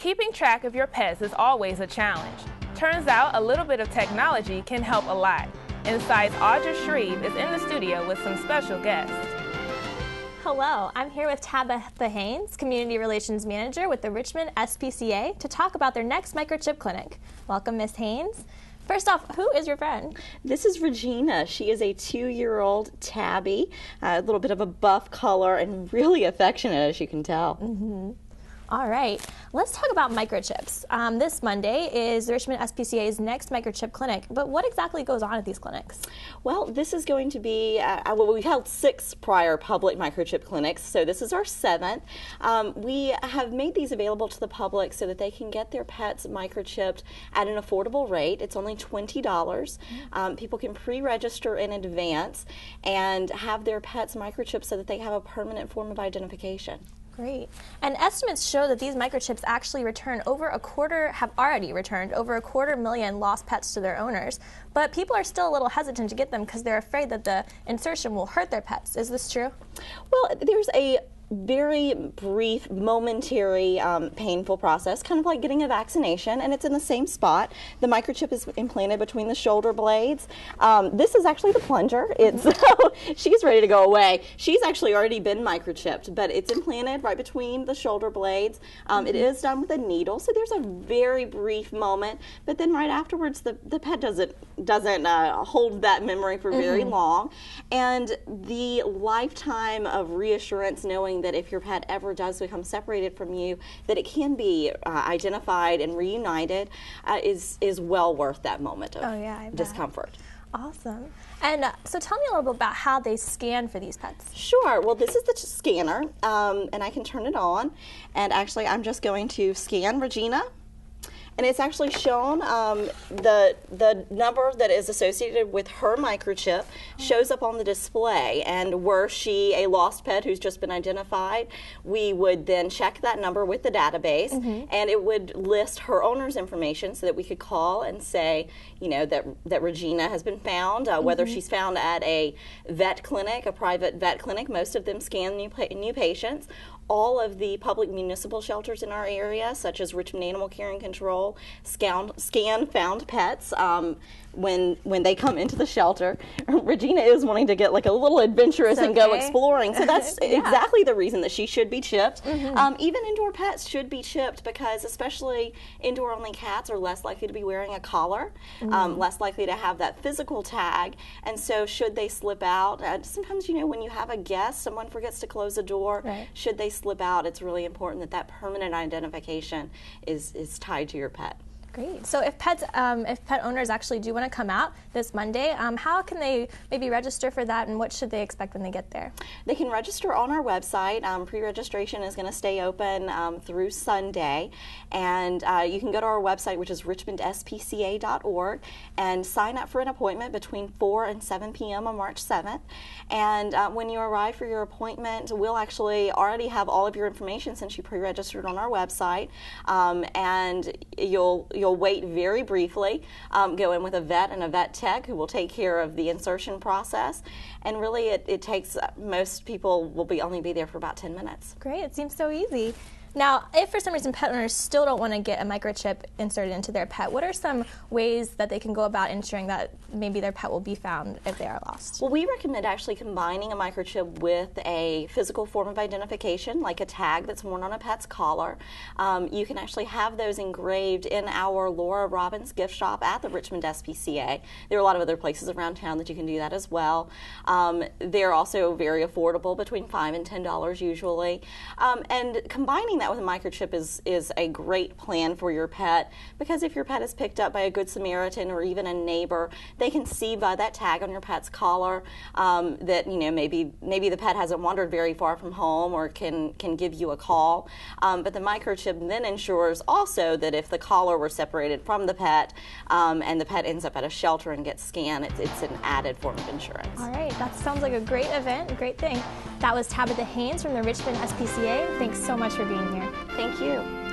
Keeping track of your pets is always a challenge. Turns out a little bit of technology can help a lot. InSight's Audra Shreve is in the studio with some special guests. Hello, I'm here with Tabitha Haynes, Community Relations Manager with the Richmond SPCA, to talk about their next Microchip Clinic. Welcome, Ms. Haynes. First off, who is your friend? This is Regina. She is a 2-year-old tabby, a little bit of a buff color and really affectionate, as you can tell. All right, let's talk about microchips. This Monday is the Richmond SPCA's next Microchip Clinic, but what exactly goes on at these clinics? Well, this is going to be, we've held 6 prior public microchip clinics, so this is our 7th. We have made these available to the public so that they can get their pets microchipped at an affordable rate. It's only $20. People can pre-register in advance and have their pets microchipped so that they have a permanent form of identification. Great. And estimates show that these microchips actually have already returned over 250,000 lost pets to their owners. But people are still a little hesitant to get them because they're afraid that the insertion will hurt their pets. Is this true? Well, there's a very brief, momentary, painful process, kind of like getting a vaccination, and it's in the same spot. The microchip is implanted between the shoulder blades. This is actually the plunger. She's ready to go away. She's actually already been microchipped, but it's implanted right between the shoulder blades. It is done with a needle, so there's a very brief moment, but then right afterwards, the pet doesn't hold that memory for very long, and the lifetime of reassurance knowing that if your pet ever does become separated from you, that it can be identified and reunited is well worth that moment of discomfort. Awesome. And so tell me a little bit about how they scan for these pets. Sure. Well, this is the scanner, and I can turn it on. And actually, I'm just going to scan Regina. And it's actually shown the number that is associated with her microchip shows up on the display. And were she a lost pet who's just been identified, we would then check that number with the database, and it would list her owner's information so that we could call and say, you know, that Regina has been found, whether she's found at a vet clinic, a private vet clinic. Most of them scan new patients. All of the public municipal shelters in our area, such as Richmond Animal Care and Control, scan found pets when they come into the shelter. Regina is wanting to get like a little adventurous and go exploring, so that's exactly the reason that she should be chipped. Even indoor pets should be chipped because especially indoor-only cats are less likely to be wearing a collar, less likely to have that physical tag, and so should they slip out, sometimes, you know, when you have a guest, someone forgets to close the door, should they slip out, it's really important that that permanent identification is tied to your pet. Great. So if pet owners actually do want to come out this Monday, how can they maybe register for that, and what should they expect when they get there? They can register on our website. Pre-registration is going to stay open through Sunday, and you can go to our website, which is richmondspca.org, and sign up for an appointment between 4 and 7 p.m. on March 7th. And when you arrive for your appointment, we'll actually already have all of your information since you pre-registered on our website, and you'll wait very briefly, go in with a vet and a vet tech who will take care of the insertion process, and really it takes, most people will only be there for about 10 minutes. Great, it seems so easy. Now, if for some reason pet owners still don't want to get a microchip inserted into their pet, what are some ways that they can go about ensuring that maybe their pet will be found if they are lost? Well, we recommend actually combining a microchip with a physical form of identification, like a tag that's worn on a pet's collar. You can actually have those engraved in our Laura Robbins gift shop at the Richmond SPCA. There are a lot of other places around town that you can do that as well. They're also very affordable, between $5 and $10 usually. And combining that with a microchip is a great plan for your pet, because if your pet is picked up by a Good Samaritan or even a neighbor, they can see by that tag on your pet's collar that, you know, maybe the pet hasn't wandered very far from home or can give you a call. But the microchip then ensures also that if the collar were separated from the pet and the pet ends up at a shelter and gets scanned, it's an added form of insurance. All right, that sounds like a great event, a great thing. That was Tabitha Haynes from the Richmond SPCA. Thanks so much for being here. Thank you.